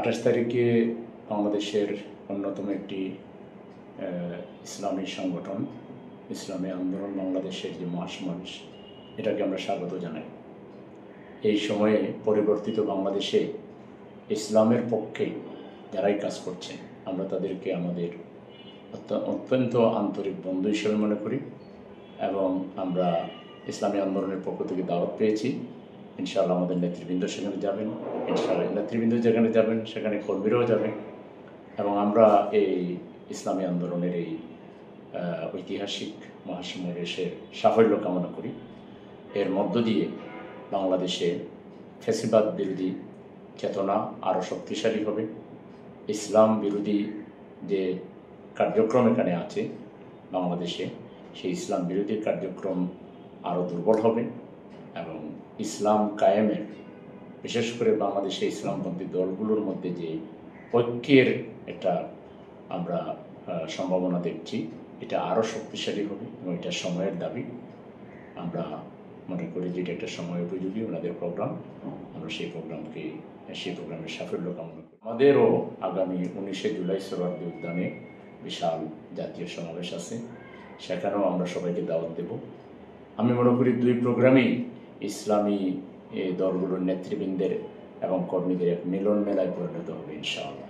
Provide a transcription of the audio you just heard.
28 তারিখে বাংলাদেশের অন্যতম একটি ইসলামী সংগঠন ইসলামী আন্দোলন বাংলাদেশের যে মহাসমাবেশ, এটাকে আমরা স্বাগত জানাই। এই সময়ে পরিবর্তিত বাংলাদেশে ইসলামের পক্ষে যারাই কাজ করছেন, আমরা তাদেরকে আমাদের অত্যন্ত আন্তরিক বন্ধু হিসেবে মনে করি এবং আমরা ইসলামী আন্দোলনের পক্ষ থেকে দাওয়াত পেয়েছি। ইনশাআল্লাহ আমাদের নেতৃবৃন্দ সেখানে যাবেন, ইনশাআল্লাহ নেতৃবৃন্দ যেখানে যাবেন সেখানে কর্মীরাও যাবেন এবং আমরা এই ইসলামী আন্দোলনের এই ঐতিহাসিক মহাসমাবেশের সাফল্য কামনা করি। এর মধ্য দিয়ে বাংলাদেশে ফ্যাসিবাদ বিরোধী চেতনা আরও শক্তিশালী হবে। ইসলাম বিরোধী যে কার্যক্রম এখানে আছে বাংলাদেশে, সেই ইসলাম বিরোধী কার্যক্রম আরও দুর্বল হবে এবং ইসলাম কায়েমের, বিশেষ করে বাংলাদেশে ইসলামপন্থী দলগুলোর মধ্যে যে ঐক্যের একটা আমরা সম্ভাবনা দেখছি, এটা আরও শক্তিশালী হবে এবং এটা সময়ের দাবি। আমরা মনে করি যে এটা একটা সময় উপযোগী ওনাদের প্রোগ্রাম, আমরা সেই প্রোগ্রামের সাফল্য কামনা করি। আমাদেরও আগামী 19শে জুলাই সোহরাওয়ার্দী উদ্যানে বিশাল জাতীয় সমাবেশ আছে, সেখানেও আমরা সবাইকে দাওয়াত দেব। আমি মনে করি দুই প্রোগ্রামেই ইসলামী দলগুলোর নেতৃবৃন্দের এবং কর্মীদের এক মিলন মেলায় পরিণত হবে ইনশাআল্লাহ।